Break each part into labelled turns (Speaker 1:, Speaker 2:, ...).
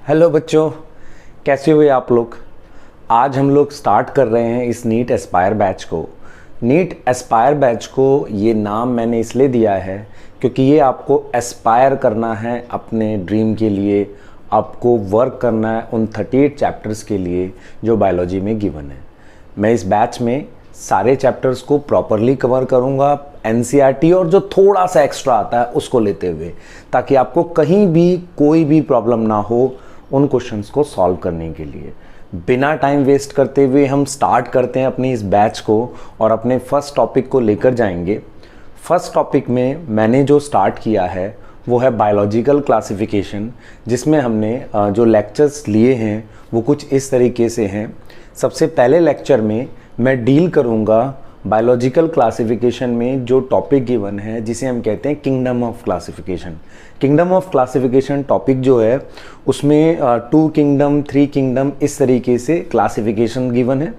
Speaker 1: Hello बच्चों, कैसे हुए आप लोग। आज हम लोग स्टार्ट कर रहे हैं इस नीट एस्पायर बैच को। नीट एस्पायर बैच को ये नाम मैंने इसलिए दिया है क्योंकि ये आपको एस्पायर करना है अपने ड्रीम के लिए, आपको वर्क करना है उन 38 चैप्टर्स के लिए जो बायोलॉजी में गिवन है। मैं इस बैच में सारे चैप्टर्स को प्रॉपरली कवर करूंगा, एनसीईआरटी और जो थोड़ा सा एक्स्ट्रा आता है उसको लेते हुए, ताकि आपको कहीं भी कोई भी प्रॉब्लम ना हो उन क्वेश्चंस को सॉल्व करने के लिए। बिना टाइम वेस्ट करते हुए हम स्टार्ट करते हैं अपनी इस बैच को और अपने फर्स्ट टॉपिक को लेकर जाएंगे। फर्स्ट टॉपिक में मैंने जो स्टार्ट किया है वो है बायोलॉजिकल क्लासिफिकेशन, जिसमें हमने जो लेक्चर्स लिए हैं वो कुछ इस तरीके से हैं। सबसे पहले लेक्चर में मैं डील करूंगा बायोलॉजिकल क्लासिफिकेशन में जो टॉपिक गिवन है जिसे हम कहते हैं kingdom of classification. Kingdom of classification topic जो है उसमें 2 किंगडम 3 किंगडम इस तरीके से क्लासिफिकेशन गिवन है।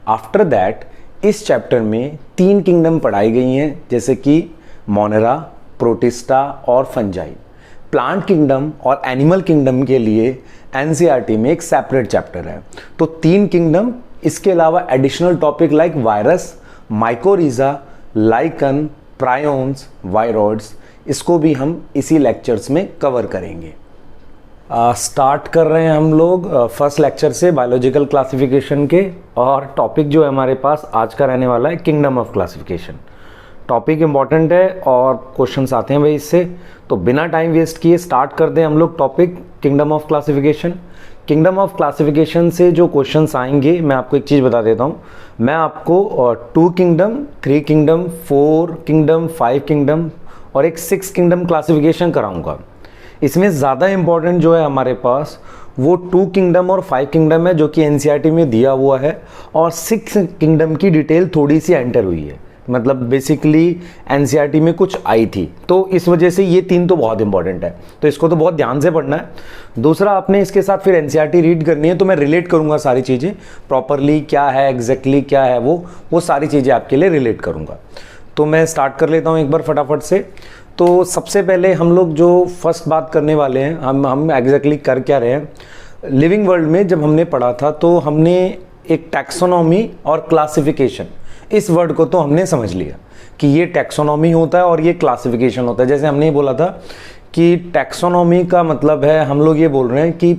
Speaker 1: आफ्टर दैट इस चैप्टर में 3 किंगडम पढ़ाई गई हैं, जैसे कि मोनेरा, प्रोटिस्टा और फंजाई। प्लांट किंगडम और एनिमल किंगडम के लिए एनसीईआरटी में एक सेपरेट चैप्टर है। तो 3 किंगडम, इसके अलावा additional topic like virus, mycorrhiza, lichen, prions, viroids, इसको भी हम इसी लेक्चर्स में कवर करेंगे। स्टार्ट कर रहे हैं हम लोग फर्स्ट लेक्चर से बायोलॉजिकल क्लासिफिकेशन के, और टॉपिक जो है हमारे पास आज का रहने वाला है kingdom of classification. Topic important है और क्वेश्चंस आते हैं भाई इससे, तो बिना टाइम वेस्ट किए स्टार्ट कर दें हम लोग topic kingdom of classification. Kingdom of classification से जो क्वेश्चंस आएंगे मैं आपको एक चीज़ बता देता हूँ, मैं आपको 2 किंगडम, 3 किंगडम, 4 किंगडम, 5 किंगडम और एक 6 किंगडम क्लासिफिकेशन कराऊंगा। इसमें ज़्यादा इंपॉर्टेंट जो है हमारे पास वो 2 किंगडम और 5 किंगडम है जो कि एनसीईआरटी में दिया हुआ है, और 6 किंगडम की डिटेल थोड़ी सी एंटर हुई है, मतलब बेसिकली एनसीईआरटी में कुछ आई थी, तो इस वजह से ये 3 तो बहुत इंपॉर्टेंट है, तो इसको तो बहुत ध्यान से पढ़ना है। दूसरा, आपने इसके साथ फिर एनसीईआरटी रीड करनी है, तो मैं रिलेट करूंगा सारी चीज़ें प्रॉपरली, क्या है एग्जैक्टली क्या है वो सारी चीज़ें आपके लिए रिलेट करूंगा। तो मैं स्टार्ट कर लेता हूँ एक बार फटाफट से। तो सबसे पहले हम लोग जो फर्स्ट बात करने वाले हैं, हम एग्जैक्टली कर क्या रहे हैं। लिविंग वर्ल्ड में जब हमने पढ़ा था तो हमने एक टैक्सोनॉमी और क्लासिफिकेशन, इस वर्ड को तो हमने समझ लिया कि ये टैक्सोनॉमी होता है और ये क्लासिफिकेशन होता है। जैसे हमने ये बोला था कि टैक्सोनॉमी का मतलब है, हम लोग ये बोल रहे हैं कि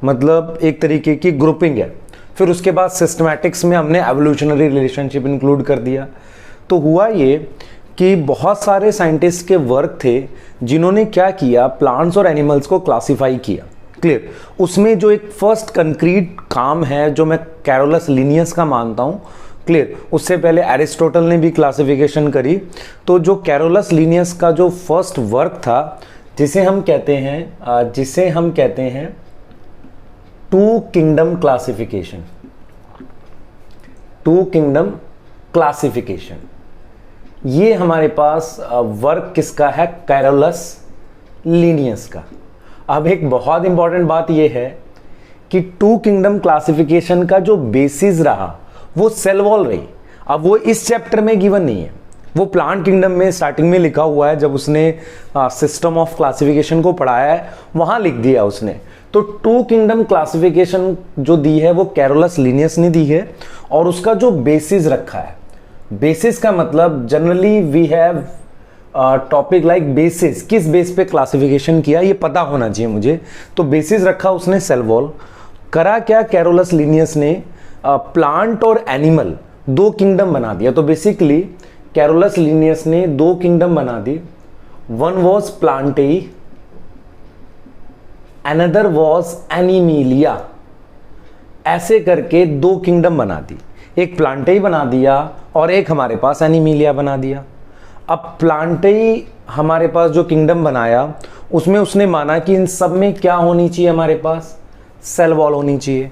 Speaker 1: मतलब एक तरीके की ग्रुपिंग है। फिर उसके बाद सिस्टमैटिक्स में हमने एवोल्यूशनरी रिलेशनशिप इंक्लूड कर दिया। तो हुआ ये कि बहुत सारे साइंटिस्ट के वर्क थे जिन्होंने क्या किया, प्लांट्स और एनिमल्स को क्लासिफाई किया। क्लियर। उसमें जो एक फर्स्ट कंक्रीट काम है जो मैं कैरोलस लिनियस का मानता हूँ, क्लियर, उससे पहले एरिस्टोटल ने भी क्लासिफिकेशन करी। तो जो कैरोलस लिनियस का जो फर्स्ट वर्क था जिसे हम कहते हैं 2 किंगडम क्लासिफिकेशन। 2 किंगडम क्लासिफिकेशन, ये हमारे पास वर्क किसका है, कैरोलस लिनियस का। अब एक बहुत इंपॉर्टेंट बात यह है कि 2 किंगडम क्लासिफिकेशन का जो बेसिस रहा वो सेल वॉल रही। अब वो इस चैप्टर में गिवन नहीं है, वो प्लांट किंगडम में स्टार्टिंग में लिखा हुआ है, जब उसने सिस्टम ऑफ क्लासिफिकेशन को पढ़ाया है वहां लिख दिया उसने। तो 2 किंगडम क्लासिफिकेशन जो दी है वो कैरोलस लिनियस ने दी है, और उसका जो बेसिस रखा है, बेसिस का मतलब generally we have topic like basis, किस बेस पे क्लासिफिकेशन किया ये पता होना चाहिए मुझे। तो बेसिस रखा उसने सेल वॉल। करा क्या कैरोलस लिनियस ने, प्लांट और एनिमल 2 किंगडम बना दिया। तो बेसिकली कैरोलस लिनियस ने 2 किंगडम बना दी। One was plantae, another was animalia. ऐसे करके 2 किंगडम बना दी, एक प्लांटेई बना दिया और एक हमारे पास एनिमिलिया बना दिया। अब प्लांटेई हमारे पास जो किंगडम बनाया उसमें उसने माना कि इन सब में क्या होनी चाहिए, हमारे पास सेल वॉल होनी चाहिए।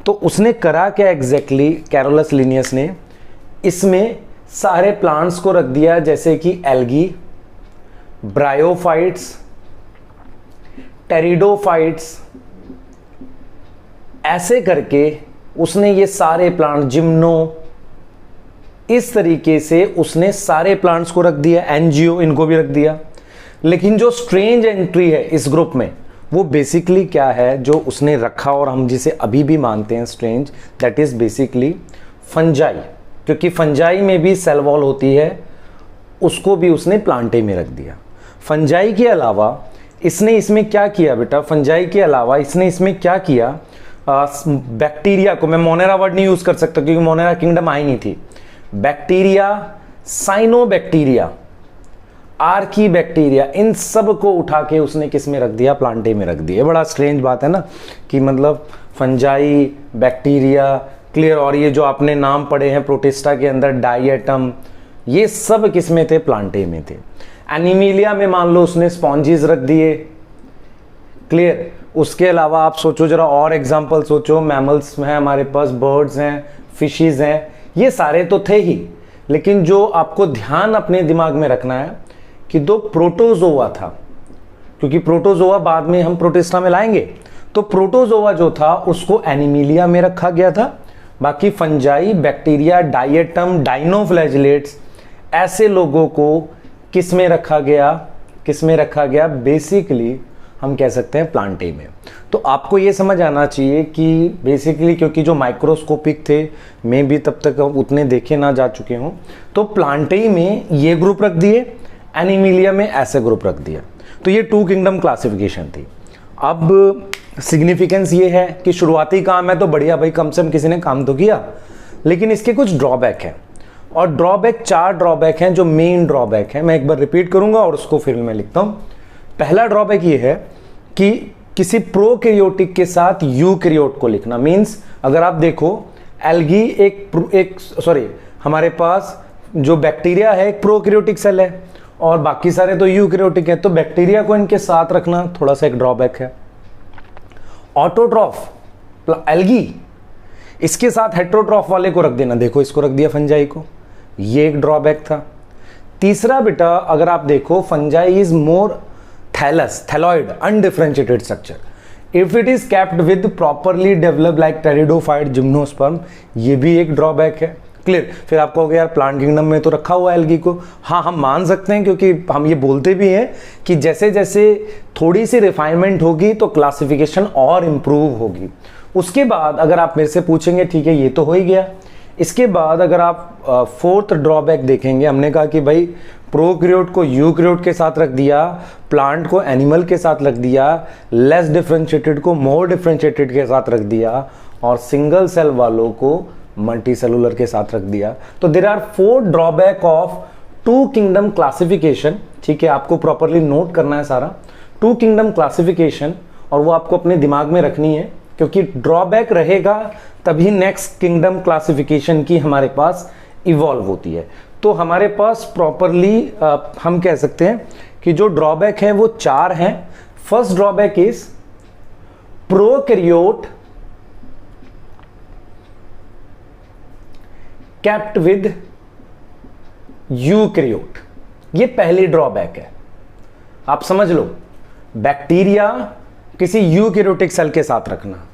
Speaker 1: तो उसने करा क्या एग्जैक्टली कैरोलस लिनियस ने, इसमें सारे प्लांट्स को रख दिया, जैसे कि एल्गी, ब्रायोफाइट्स, टेरिडोफाइट्स, ऐसे करके उसने ये सारे प्लांट, जिम्नो, इस तरीके से उसने सारे प्लांट्स को रख दिया। एनजीओ, इनको भी रख दिया। लेकिन जो स्ट्रेंज एंट्री है इस ग्रुप में वो बेसिकली क्या है जो उसने रखा और हम जिसे अभी भी मानते हैं strange, that is basically fungi, क्योंकि फंजाई में भी सेल वॉल होती है, उसको भी उसने प्लांटे में रख दिया। फंजाई के अलावा इसने इसमें क्या किया बेटा, फंजाई के अलावा इसने इसमें क्या किया, बैक्टीरिया को, मैं मोनेरा वर्ड नहीं यूज कर सकता क्योंकि मोनेरा किंगडम आई नहीं थी, बैक्टीरिया, साइनोबैक्टीरिया, आर्की बैक्टीरिया, इन सब को उठा के उसने किस में रख दिया, प्लांटे में रख दिया। बड़ा स्ट्रेंज बात है ना कि मतलब फंजाई, बैक्टीरिया, क्लियर, और ये जो आपने नाम पढ़े हैं प्रोटिस्टा के अंदर डायटम, ये सब किस में थे, प्लांटे में थे। एनिमिलिया में मान लो उसने स्पॉन्जीज रख दिए, क्लियर। उसके अलावा आप सोचो जरा और एग्जांपल सोचो, मैमल्स में हमारे पास बर्ड्स हैं, फिशेस हैं, ये सारे तो थे ही, लेकिन जो आपको ध्यान अपने दिमाग में रखना है कि दो प्रोटोजोआ था, क्योंकि प्रोटोजोआ बाद में हम प्रोटिस्टा में लाएंगे, तो प्रोटोजोआ जो था उसको एनिमिलिया में रखा गया था, बाकी फंजाई, बैक्टीरिया, डायटम, डाइनोफ्लैजिलेट्स, ऐसे लोगों को किस में रखा गया, किस में रखा गया, बेसिकली हम कह सकते हैं प्लांटे में। तो आपको ये समझ आना चाहिए कि बेसिकली क्योंकि जो माइक्रोस्कोपिक थे, मैं भी तब तक उतने देखे ना जा चुके हूँ, तो प्लांटे में ये ग्रुप रख दिए, एनिमिलिया में ऐसे ग्रुप रख दिया। तो ये 2 किंगडम क्लासिफिकेशन थी। अब सिग्निफिकेंस ये है कि शुरुआती काम है तो बढ़िया भाई, कम से कम किसी ने काम तो किया, लेकिन इसके कुछ ड्रॉबैक है, और ड्रॉबैक 4 ड्रॉबैक हैं जो मेन ड्रॉबैक हैं। मैं एक बार रिपीट करूंगा और उसको फिर मैं लिखता हूं। पहला ड्रॉबैक ये है कि किसी प्रोकैरियोटिक के साथ यूकैरियोट को लिखना, मींस अगर आप देखो एल्गी हमारे पास जो बैक्टीरिया है एक प्रोकैरियोटिक सेल है और बाकी सारे तो यूकैरियोटिक है, तो बैक्टीरिया को इनके साथ रखना थोड़ा सा एक ड्रॉबैक है। ऑटोट्रॉफ एल्गी, इसके साथ हेट्रोट्रॉफ वाले को रख देना, देखो इसको रख दिया फंजाई को, ये एक ड्रॉबैक था। तीसरा बेटा अगर आप देखो, fungi is more thalloid undifferentiated structure if it is capped with properly developed like pteridophyte gymnosperm, ये भी एक ड्रॉबैक है, क्लियर। फिर आपको हो गया यार प्लांट किंगडम में तो रखा हुआ है एल्गी को, हाँ हम मान सकते हैं क्योंकि हम ये बोलते भी हैं कि जैसे जैसे थोड़ी सी रिफाइनमेंट होगी तो क्लासिफिकेशन और इम्प्रूव होगी। उसके बाद अगर आप मेरे से पूछेंगे ठीक है ये तो हो ही गया, इसके बाद अगर आप 4th ड्रॉबैक देखेंगे, हमने कहा कि भाई प्रोकैरियोट को यूकैरियोट के साथ रख दिया, प्लांट को एनिमल के साथ रख दिया, लेस डिफरेंशिएटेड को मोर डिफरेंशिएटेड के साथ रख दिया, और सिंगल सेल वालों को मल्टी सेलुलर के साथ रख दिया। तो there are 4 drawback of 2 kingdom classification, ठीक है, आपको प्रॉपरली नोट करना है सारा 2 किंगडम क्लासिफिकेशन, और वो आपको अपने दिमाग में रखनी है, क्योंकि ड्रॉबैक रहेगा तभी नेक्स्ट किंगडम क्लासिफिकेशन की हमारे पास इवॉल्व होती है। तो हमारे पास प्रॉपरली हम कह सकते हैं कि जो ड्रॉबैक है वो 4 हैं। First drawback is prokaryote kept with eukaryote, ये पहली ड्रॉबैक है, आप समझ लो, बैक्टीरिया किसी यूकैरियोटिक सेल के साथ रखना।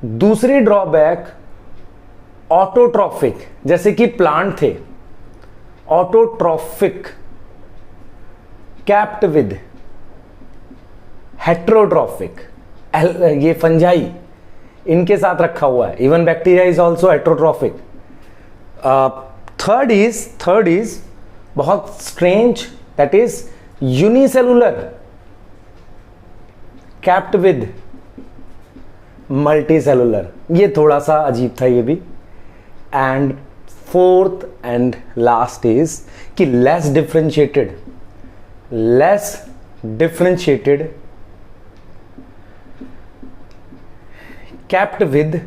Speaker 1: दूसरी ड्रॉबैक ऑटोट्रॉफिक, जैसे कि प्लांट थे, ऑटोट्रॉफिक कैप्ट विद हेट्रोट्रॉफिक, ये फंजाई इनके साथ रखा हुआ है, even bacteria is also heterotrophic. Third is बहुत strange, that is unicellular kept with multi cellular, ये थोड़ा सा अजीब था ये भी। And 4th and last is कि less differentiated kept with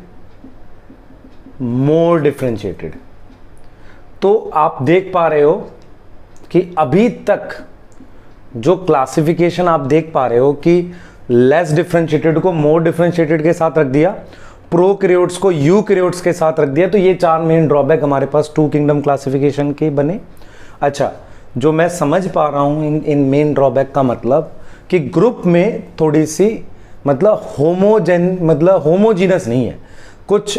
Speaker 1: more differentiated. तो आप देख पा रहे हो कि अभी तक जो क्लासिफिकेशन आप देख पा रहे हो कि लेस डिफरेंशिएटेड को मोर डिफरेंशिएटेड के साथ रख दिया, प्रोकैरियोट्स को यूकैरियोट्स के साथ रख दिया, तो ये 4 मेन ड्रॉबैक हमारे पास 2 किंगडम क्लासिफिकेशन के बने। अच्छा, जो मैं समझ पा रहा हूं इन मेन ड्रॉबैक का मतलब कि ग्रुप में थोड़ी सी मतलब होमोजीनस नहीं है, कुछ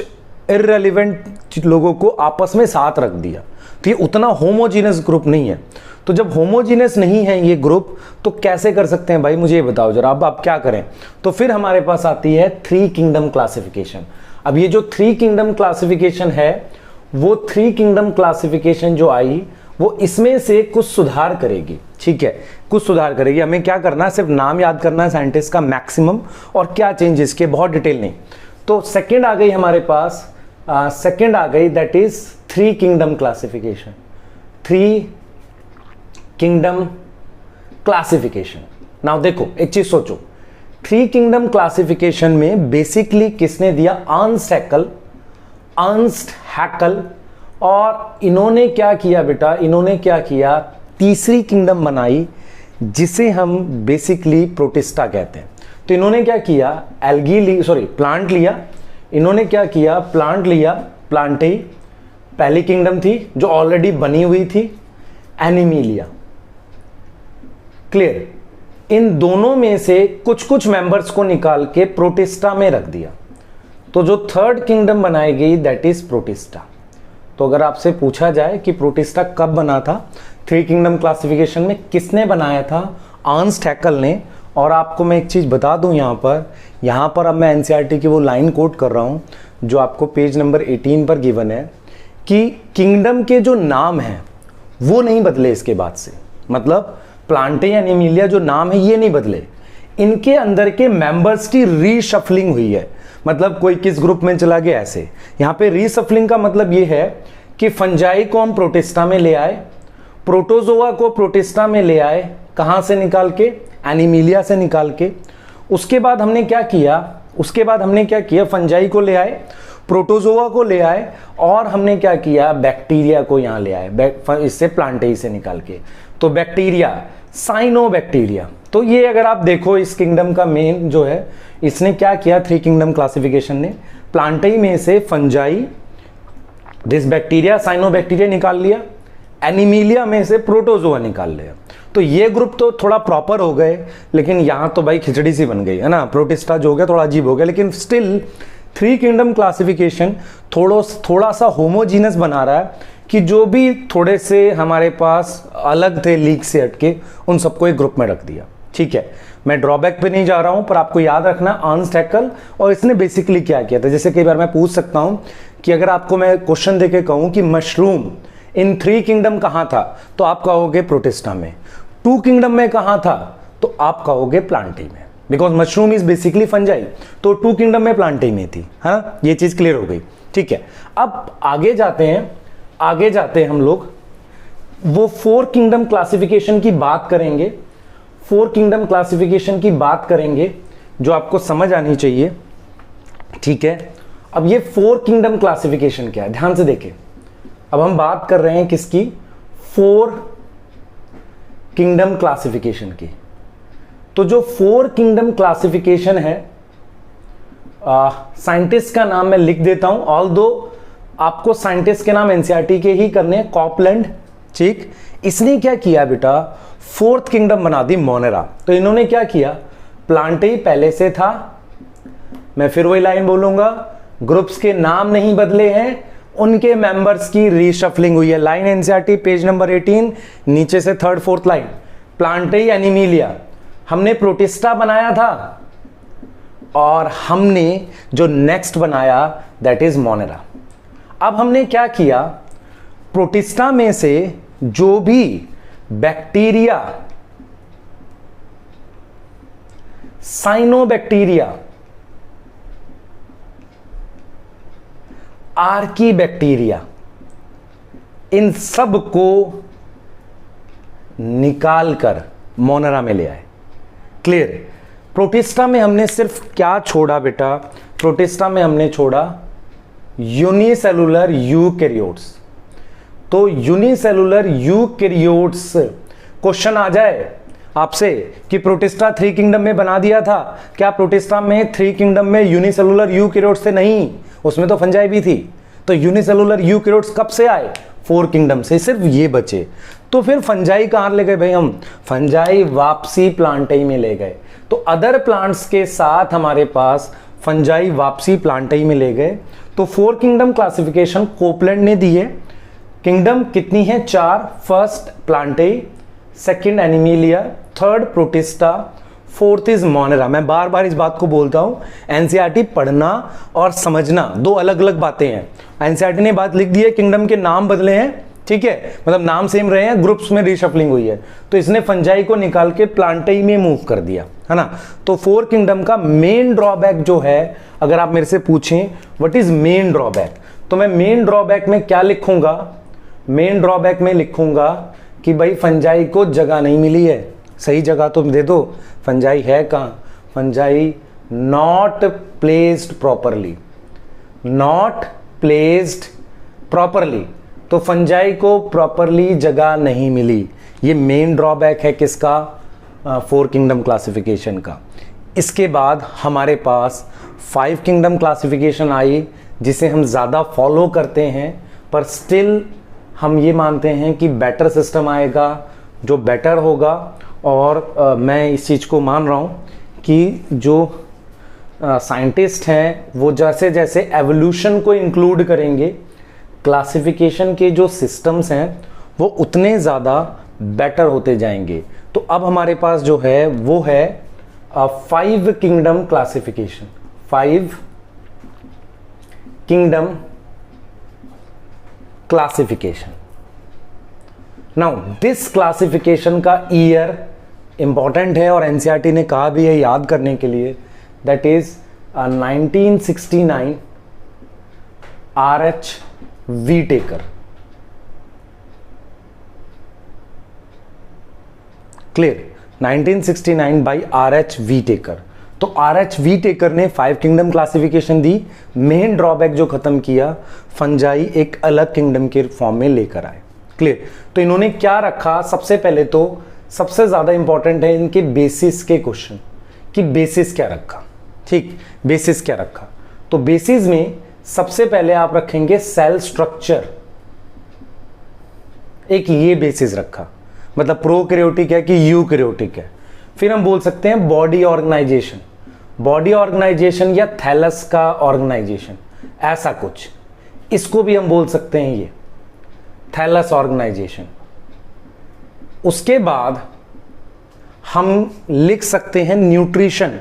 Speaker 1: इररिलेवेंट लोगों को आपस में साथ रख दिया। तो ये उतना होमोजीनस ग्रुप नहीं है। तो जब होमोजीनस नहीं है ये ग्रुप, तो कैसे कर सकते हैं भाई, मुझे ये बताओ जरा। अब आप क्या करें, तो फिर हमारे पास आती है 3 किंगडम क्लासिफिकेशन। अब ये जो 3 किंगडम क्लासिफिकेशन है, वो 3 किंगडम क्लासिफिकेशन जो आई, वो इसमें से कुछ सुधार करेगी। ठीक है, कुछ सुधार करेगी। हमें क्या करना है, सिर्फ नाम याद करना है साइंटिस्ट का मैक्सिमम, और क्या चेंजेस के, बहुत डिटेल नहीं। तो सेकंड आ गई हमारे पास, सेकंड आ गई, that is 3 kingdom classification. 3 kingdom classification. Now देखो एक चीज सोचो, 3 किंगडम क्लासिफिकेशन में बेसिकली किसने दिया, अर्नस्ट हैकल। और इन्होंने क्या किया बेटा, इन्होंने क्या किया, तीसरी किंगडम बनाई जिसे हम बेसिकली प्रोटिस्टा कहते हैं। तो इन्होंने क्या किया, प्लांट लिया। इन्होंने क्या किया, प्लांट लिया, प्लांटेई पहली किंगडम थी जो ऑलरेडी बनी हुई थी, एनिमीलिया। क्लियर, इन दोनों में से कुछ कुछ मेंबर्स को निकाल के प्रोटिस्टा में रख दिया। तो जो थर्ड किंगडम बनाई गई दैट इज प्रोटिस्टा। तो अगर आपसे पूछा जाए कि प्रोटिस्टा कब बना था, 3 किंगडम क्लासिफिकेशन में किसने बनाया था, अर्नस्ट हैकल ने। और आपको मैं एक चीज बता दूं, यहां पर अब मैं एनसीईआरटी की वो लाइन कोट कर रहा हूं जो आपको पेज नंबर 18 पर गिवन है, कि किंगडम के जो नाम हैं वो नहीं बदले इसके बाद से। मतलब प्लांटेई एनिमिलिया जो नाम है ये नहीं बदले, इनके अंदर के मेंबर्स की रीशफलिंग हुई है। मतलब कोई किस ग्रुप में चला गया, ऐसे। यहां पे रीशफलिंग का मतलब ये है कि फंजाई को हम प्रोटिस्टा में ले आए, प्रोटोजोआ को प्रोटिस्टा में ले आए, कहां से निकाल के, एनिमिलिया से निकाल के। उसके बाद हमने क्या किया, फंजाई को ले आए, प्रोटोजोआ को ले आए, और हमने क्या किया, बैक्टीरिया को यहां ले आए, इससे प्लांटेई से निकाल के। तो बैक्टीरिया, साइनोबैक्टीरिया। तो ये अगर आप देखो इस किंगडम का मेन जो है, इसने क्या किया, 3 किंगडम क्लासिफिकेशन ने प्लांटेई में से फंजाई, दिस बैक्टीरिया, साइनोबैक्टीरिया निकाल लिया, एनिमिलिया में से प्रोटोजोआ निकाल लिया। तो ये ग्रुप तो थोड़ा प्रॉपर हो गए, लेकिन यहां तो भाई खिचड़ी सी बन गई है ना, प्रोटिस्टा जो हो गया थोड़ा अजीब हो गया। लेकिन स्टिल 3 किंगडम क्लासिफिकेशन थोड़ा सा होमोजीनस बना रहा है, कि जो भी थोड़े से हमारे पास अलग थे लीग से हटके, उन सबको एक ग्रुप में रख दिया। ठीक है, मैं ड्रॉबैक पे नहीं जा रहा हूं, पर आपको याद रखना अर्नस्ट हैकल और इसने बेसिकली क्या किया था। जैसे कई बार मैं पूछ सकता हूं कि अगर आपको मैं क्वेश्चन देके कहूं कि मशरूम इन 3 किंगडम कहां था, तो आप कहोगे प्रोटिस्टा में। 2 किंगडम में कहां था, तो आप कहोगे प्लांटेई में, because mushroom is basically fungi. तो 2 किंगडम में प्लांटेई में थी। हाँ, ये चीज क्लियर हो गई। ठीक है, अब आगे जाते हैं हम लोग, वो 4 किंगडम क्लासिफिकेशन की बात करेंगे। 4 किंगडम क्लासिफिकेशन की बात करेंगे जो आपको समझ आनी चाहिए। ठीक है, अब ये 4 किंगडम क्लासिफिकेशन क्या है, ध्यान से देखें। अब हम बात कर रहे हैं किसकी, 4 किंगडम क्लासिफिकेशन की। तो जो 4 किंगडम क्लासिफिकेशन है, साइंटिस्ट का नाम मैं लिख देता हूं, ऑल्दो आपको साइंटिस्ट के नाम एनसीईआरटी के ही करने, कॉपलैंड। ठीक, इसने क्या किया बेटा, 4th किंगडम बना दी मोनेरा। तो इन्होंने क्या किया, प्लांटेई पहले से था, मैं फिर वही लाइन बोलूंगा, ग्रुप्स के नाम नहीं बदले हैं, उनके मेंबर्स की रीशफलिंग हुई है। लाइन एनसीईआरटी पेज नंबर 18, नीचे से 3rd 4th लाइन, प्लांटेई एनिमिलिया हमने प्रोटिस्टा बनाया था, और हमने जो नेक्स्ट बनाया दैट इज मोनेरा। अब हमने क्या किया, प्रोटिस्टा में से जो भी बैक्टीरिया, साइनोबैक्टीरिया, आर्कीबैक्टीरिया, इन सब को निकालकर मोनेरा में ले आए। क्लियर, प्रोटिस्टा में हमने सिर्फ क्या छोड़ा बेटा, प्रोटिस्टा में हमने छोड़ा यूनिसेलुलर यूकैरियोट्स। तो यूनिसेलुलर यूकैरियोट्स, क्वेश्चन आ जाए आपसे कि प्रोटिस्टा 3 किंगडम में बना दिया था, क्या प्रोटिस्टा में 3 किंगडम में यूनिसेलुलर यूकैरियोट्स थे, नहीं, उसमें तो फंजाई भी थी। तो यूनिसेलुलर यूकैरियोट्स कब से आए, 4 किंगडम से, सिर्फ ये बचे। तो फिर फंजाई कहां ले गए भाई, हम फंजाई वापसी प्लांटेई में ले गए। तो अदर प्लांट्स के साथ हमारे पास फंजाई वापसी प्लांटेई में ले गए। तो 4 किंगडम क्लासिफिकेशन कोपलैंड ने दी है, किंगडम कितनी है? 4। First plantae, second animalia, third protista, fourth is monera. मैं बार बार इस बात को बोलता हूं, एनसीईआरटी पढ़ना और समझना दो अलग अलग बातें हैं। एनसीईआरटी ने बात लिख दी है किंगडम के नाम बदले हैं, ठीक है, मतलब नाम सेम रहे हैं, ग्रुप्स में रीशफलिंग हुई है, तो इसने फंजाई को निकाल के प्लांटेई में मूव कर दिया, है ना। तो 4 किंगडम का मेन ड्रॉबैक जो है, अगर आप मेरे से पूछें व्हाट इज मेन ड्रॉबैक, तो मैं मेन ड्रॉबैक में क्या लिखूंगा? मेन ड्रॉबैक में लिखूंगा कि भाई फंजाई को जगह नहीं मिली है। सही जगह तो दे दो, फंजाई है कहां? Fungi not placed properly, not placed properly, तो फंजाई को प्रॉपरली जगह नहीं मिली। ये मेन ड्रॉबैक है किसका? 4 किंगडम क्लासिफिकेशन का। इसके बाद हमारे पास 5 किंगडम क्लासिफिकेशन आई, जिसे हम ज़्यादा फॉलो करते हैं, पर स्टिल हम ये मानते हैं कि बेटर सिस्टम आएगा, जो बेटर होगा। और मैं इस चीज़ को मान रहा हूँ कि जो साइंटिस्ट हैं वो जैसे जैसे एवोल्यूशन को इंक्लूड करेंगे, क्लासिफिकेशन के जो सिस्टम्स हैं वो उतने ज़्यादा बेटर होते जाएंगे। तो अब हमारे पास जो है वो है 5 kingdom classification, 5 kingdom classification. Now this classification का ईयर इंपॉर्टेंट है और एनसीईआरटी ने कहा भी है याद करने के लिए, that is 1969 RH Whittaker. Clear? 1969 by RH Whittaker. तो RH वीटेकर ने 5 किंगडम क्लासिफिकेशन दी। मेन ड्रॉबैक जो खत्म किया, फंजाई एक अलग किंगडम के फॉर्म में लेकर आए। क्लियर? तो इन्होंने क्या रखा? सबसे पहले तो सबसे ज्यादा इंपॉर्टेंट है इनके बेसिस के क्वेश्चन, कि बेसिस क्या रखा। ठीक, बेसिस क्या रखा? तो बेसिस में सबसे पहले आप रखेंगे सेल स्ट्रक्चर, एक ये बेसिस रखा, मतलब प्रोकैरियोटिक है कि यूकैरियोटिक है। फिर हम बोल सकते हैं बॉडी ऑर्गेनाइजेशन, बॉडी ऑर्गेनाइजेशन या थैलस का ऑर्गेनाइजेशन, ऐसा कुछ, इसको भी हम बोल सकते हैं ये थैलस ऑर्गेनाइजेशन। उसके बाद हम लिख सकते हैं न्यूट्रिशन,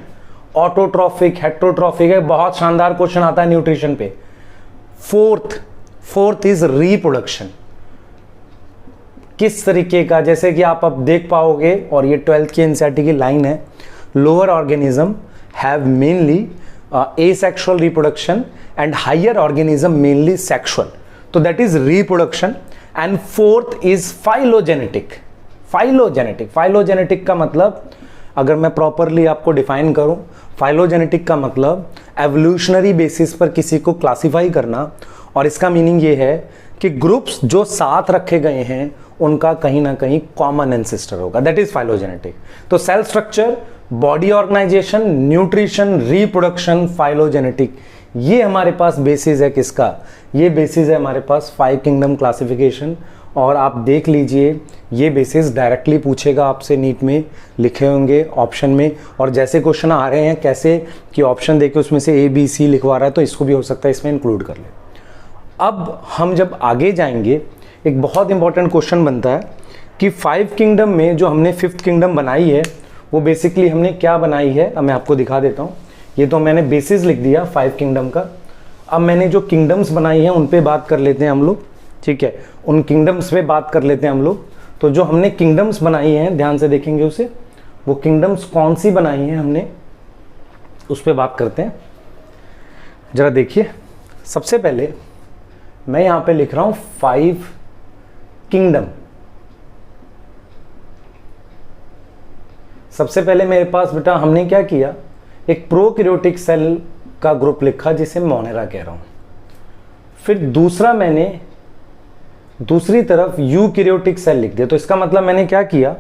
Speaker 1: ऑटोट्रॉफिक, हेट्रोट्रॉफिक है, बहुत शानदार क्वेश्चन आता है न्यूट्रिशन पे। फोर्थ इज रिप्रोडक्शन, किस तरीके का, जैसे कि आप अब देख पाओगे, और ये 12th की एनसीईआरटी की लाइन है, lower organism have mainly asexual reproduction and higher organism mainly sexual, तो that is reproduction. And fourth is phylogenetic. Phylogenetic का मतलब, अगर मैं प्रॉपरली आपको डिफाइन करूं, फाइलोजेनेटिक का मतलब एवोल्यूशनरी बेसिस पर किसी को क्लासिफाई करना, और इसका मीनिंग ये है कि ग्रुप्स जो साथ रखे गए हैं उनका कहीं ना कहीं कॉमन एंसेस्टर होगा, दैट इज फाइलोजेनेटिक। तो cell structure, body organisation, nutrition, reproduction, phylogenetic, ये हमारे पास बेसिस है किसका? ये बेसिस है हमारे पास 5 किंगडम क्लासिफिकेशन। और आप देख लीजिए, ये बेसिस डायरेक्टली पूछेगा आपसे, नीट में लिखे होंगे ऑप्शन में, और जैसे क्वेश्चन आ रहे हैं कैसे कि ऑप्शन देके उसमें से ABC लिखवा रहा है, तो इसको भी हो सकता है इसमें इंक्लूड कर ले। अब हम जब आगे जाएंगे, एक बहुत इंपॉर्टेंट क्वेश्चन बनता है कि 5 किंगडम में जो हमने 5th किंगडम बनाई है, वो बेसिकली हमने क्या बनाई है, अब मैं आपको दिखा देता हूँ। ये तो मैंने बेसिस लिख दिया 5 किंगडम का। अब मैंने जो किंगडम्स बनाई हैं उन पे बात कर लेते हैं हम लोग, ठीक है, उन किंगडम्स पे बात कर लेते हैं हम लोग। तो जो हमने किंगडम्स बनाई हैं, ध्यान से देखेंगे उसे, वो किंगडम्स कौन सी बनाई हैं हमने, उस पे बात करते हैं। जरा देखिए, सबसे पहले मैं यहां पे लिख रहा हूं 5 किंगडम। सबसे पहले मेरे पास बेटा हमने क्या किया, एक प्रोकैरियोटिक सेल का ग्रुप लिखा जिसे मोनेरा कह रहा हूं। फिर दूसरा मैंने दूसरी तरफ यूकैरियोटिक सेल लिख दिया। तो इसका मतलब मैंने क्या किया,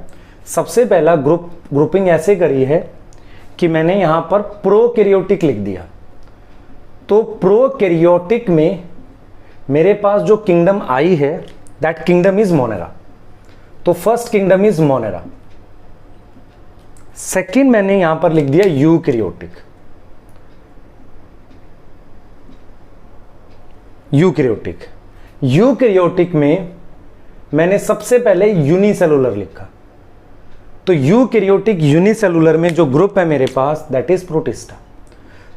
Speaker 1: सबसे पहला ग्रुपिंग ऐसे करी है कि मैंने यहां पर प्रोकैरियोटिक लिख दिया। तो प्रोकैरियोटिक में मेरे पास जो किंगडम आई है, दैट किंगडम इज मोनेरा। तो first kingdom is Monera. Second मैंने यहां पर लिख दिया यूकैरियोटिक। यूकैरियोटिक यूकैरियोटिक में मैंने सबसे पहले यूनिसेलुलर लिखा, तो यूकैरियोटिक यूनिसेलुलर में जो ग्रुप है मेरे पास दैट इज प्रोटिस्टा।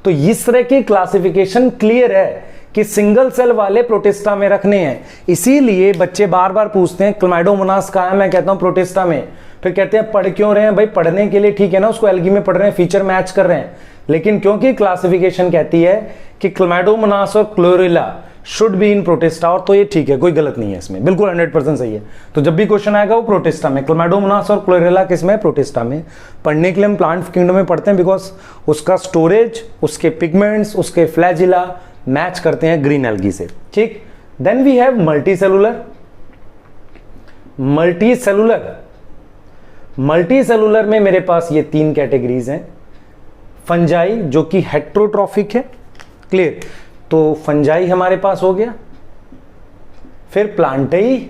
Speaker 1: तो इस तरह की क्लासिफिकेशन क्लियर है कि सिंगल सेल वाले प्रोटिस्टा में रखने हैं। इसीलिए बच्चे बार बार पूछते हैं क्लामाइडोमोनास कहाँ है, मैं कहता हूं प्रोटिस्टा में। फिर कहते हैं पढ़ क्यों रहे हैं भाई, पढ़ने के लिए ठीक है ना, उसको एल्गी में पढ़ रहे हैं, फीचर मैच कर रहे हैं, लेकिन क्योंकि क्लासिफिकेशन कहती है कि क्लामाइडोमोनास और chlorella should be in protista, और तो ये ठीक है, कोई गलत नहीं है इसमें, बिल्कुल 100% सही है। तो जब भी क्वेश्चन आएगा वो प्रोटिस्टा में, क्लामाइडोमोनास और क्लोरेला किस में, प्रोटिस्टा में। पढ़ने के लिए हम प्लांट किंगडम में पढ़ते हैं बिकॉज उसका स्टोरेज, उसके पिगमेंट्स, उसके फ्लैजिला मैच करते हैं ग्रीन एल्गी से, ठीक। Then we have multicellular. Multicellular में मेरे पास ये 3 कैटेगरीज हैं। फंजाई जो कि हेट्रोट्रॉफिक है, क्लियर, तो फंजाई हमारे पास हो गया। फिर प्लांटेई,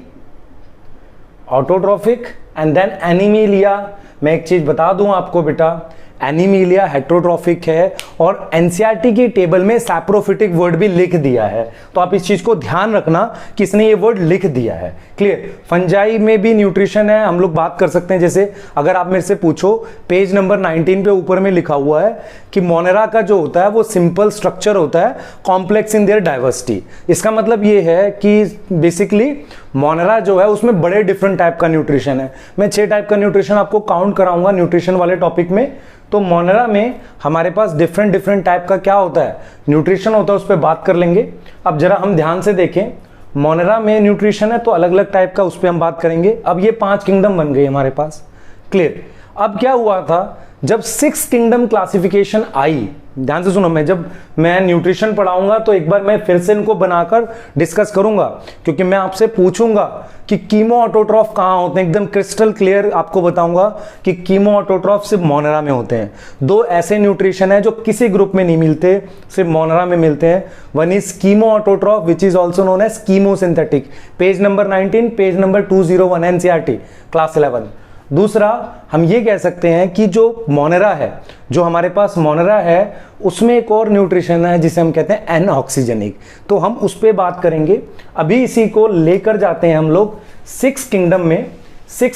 Speaker 1: ऑटोट्रॉफिक, एंड देन एनिमिलिया। मैं एक चीज बता दूं आपको बेटा, एनिमिलिया हेट्रोट्रॉफिक है और एनसीईआरटी की टेबल में सैप्रोफिटिक वर्ड भी लिख दिया है, तो आप इस चीज को ध्यान रखना कि इसने ये वर्ड लिख दिया है, क्लियर। फंजाई में भी न्यूट्रिशन है, हम लोग बात कर सकते हैं। जैसे अगर आप मेरे से पूछो, पेज नंबर 19 पे ऊपर में लिखा हुआ है कि मोनेरा का जो होता है वो सिंपल स्ट्रक्चर होता है, कॉम्प्लेक्स इन देयर डाइवर्सिटी। इसका मतलब ये है कि बेसिकली मोनेरा जो है उसमें बड़े डिफरेंट टाइप का न्यूट्रिशन है। मैं 6 टाइप का न्यूट्रिशन आपको काउंट कराऊंगा न्यूट्रिशन वाले टॉपिक में। तो मोनेरा में हमारे पास डिफरेंट टाइप का क्या होता है, न्यूट्रिशन होता है, उस पर बात कर लेंगे। अब जरा हम ध्यान से देखें, मोनेरा में न्यूट्रिशन है तो अलग अलग टाइप का, उस पर हम बात करेंगे। अब ये 5 किंगडम बन गई हमारे पास, क्लियर। अब क्या हुआ था, जब 6 किंगडम क्लासिफिकेशन आई, ध्यान से सुनो, जब मैं न्यूट्रिशन पढ़ाऊंगा तो एक बार मैं फिर से इनको बनाकर डिस्कस करूंगा, क्योंकि मैं आपसे पूछूंगा कि कीमो ऑटोट्रॉफ कहाँ होते हैं। एकदम क्रिस्टल क्लियर आपको बताऊंगा कि कीमो ऑटोट्रॉफ सिर्फ मोनेरा में होते हैं। 2 ऐसे न्यूट्रिशन है जो किसी ग्रुप में नहीं मिलते, सिर्फ मोनेरा में मिलते हैं। One is chemoautotroph which is also known as chemosynthetic, page number 19, page number 201 NCERT class 11। दूसरा, हम ये कह सकते हैं कि जो मोनेरा है, जो हमारे पास मोनेरा है, उसमें एक और न्यूट्रिशन है जिसे हम कहते हैं एन ऑक्सीजनिक, तो हम उस पर बात करेंगे। अभी इसी को लेकर जाते हैं हम लोग 6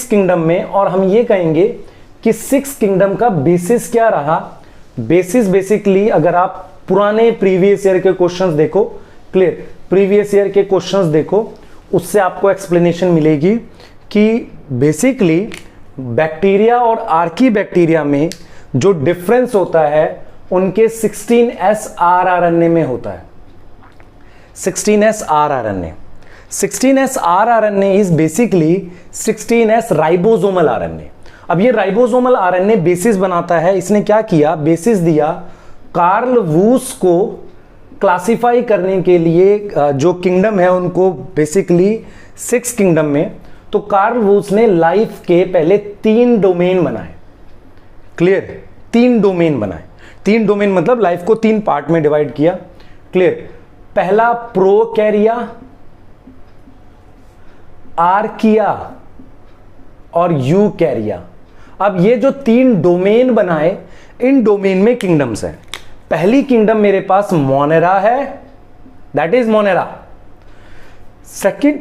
Speaker 1: किंगडम में, और हम ये कहेंगे कि 6 किंगडम का बेसिस क्या रहा। बेसिस बेसिकली अगर आप पुराने प्रीवियस ईयर के क्वेश्चंस देखो, क्लियर, प्रीवियस ईयर के क्वेश्चंस देखो, उससे आपको एक्सप्लेनेशन मिलेगी कि बेसिकली बैक्टीरिया और आर्की बैक्टीरिया में जो डिफरेंस होता है उनके 16S rRNA में होता है। 16S rRNA, 16S rRNA is basically 16S ribosomal RNA। अब ये राइबोसोमल RNA बेसिस बनाता है। इसने क्या किया, बेसिस दिया कार्ल वूस को क्लासिफाई करने के लिए जो किंगडम है उनको, बेसिकली 6 किंगडम में। तो कार्ल वूस ने लाइफ के पहले 3 डोमेन बनाए, क्लियर, 3 डोमेन बनाए। 3 डोमेन मतलब लाइफ को 3 पार्ट में डिवाइड किया, क्लियर। पहला प्रोकैरिया, आर्किया और यूकैरिया। अब ये जो 3 डोमेन बनाए, इन डोमेन में किंगडम्स हैं। पहली किंगडम मेरे पास मोनेरा है, that is Monera. Second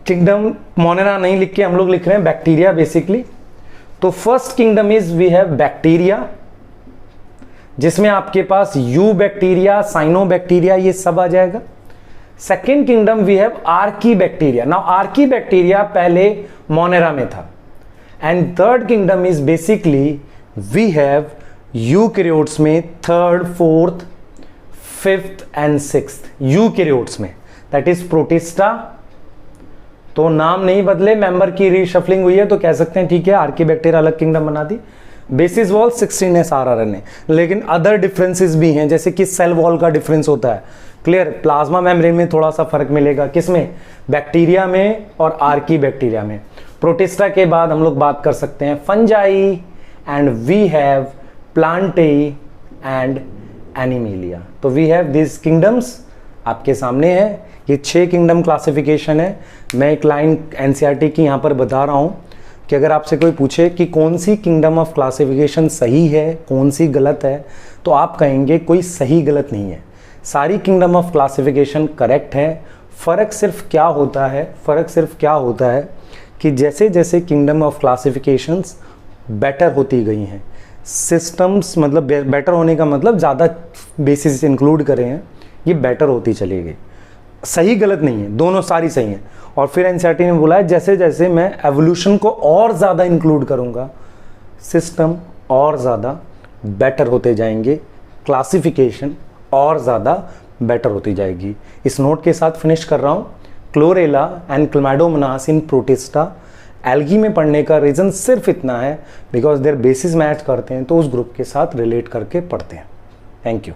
Speaker 1: kingdom Monera नहीं लिख के हम लोग लिख रहे हैं बैक्टीरिया बेसिकली। तो first kingdom is we have bacteria, जिसमें आपके पास यू बैक्टीरिया, साइनो बैक्टीरिया, ये सब आ जाएगा। Second kingdom we have archaebacteria. Now archaebacteria पहले मोनेरा में था। And third kingdom is basically we have eukaryotes में 3rd, 4th, 5th and 6th eukaryotes में, दैट इज प्रोटिस्टा। तो नाम नहीं बदले, मेंबर की रीशफलिंग हुई है तो कह सकते हैं ठीक है, आर्की बैक्टीरिया अलग किंगडम बना दी। बेसिस वॉल 16S rRNA, लेकिन अदर डिफरेंसेस भी हैं, जैसे कि सेल वॉल का डिफरेंस होता है, क्लियर। प्लाज्मा मेम्ब्रेन में थोड़ा सा फर्क मिलेगा, किसमें, बैक्टीरिया में और आर्की बैक्टीरिया में। प्रोटिस्टा के बाद हम लोग बात कर सकते हैं fungi, and we have plantae and animalia. तो वी हैव दिस किंगडम्स आपके सामने है। ये 6 किंगडम क्लासिफिकेशन है। मैं एक लाइन एनसीईआरटी की यहाँ पर बता रहा हूँ कि अगर आपसे कोई पूछे कि कौन सी किंगडम ऑफ क्लासिफिकेशन सही है, कौन सी गलत है, तो आप कहेंगे कोई सही गलत नहीं है, सारी किंगडम ऑफ क्लासिफिकेशन करेक्ट है। फ़र्क सिर्फ क्या होता है कि जैसे जैसे किंगडम ऑफ क्लासिफिकेशंस बेटर होती गई हैं, सिस्टम्स मतलब बेटर होने का मतलब ज़्यादा बेसिस इंक्लूड करे हैं, ये बेटर होती चली गई। सही गलत नहीं है, दोनों सारी सही हैं। और फिर एनसीईआरटी ने बोला है जैसे जैसे मैं एवोल्यूशन को और ज़्यादा इंक्लूड करूँगा, सिस्टम और ज़्यादा बेटर होते जाएंगे, क्लासिफिकेशन और ज़्यादा बेटर होती जाएगी। इस नोट के साथ फिनिश कर रहा हूँ। Chlorella and Chlamydomonas in protista algae में पढ़ने का रीज़न सिर्फ इतना है बिकॉज देयर बेसिस मैच करते हैं, तो उस ग्रुप के साथ रिलेट करके पढ़ते हैं। Thank you.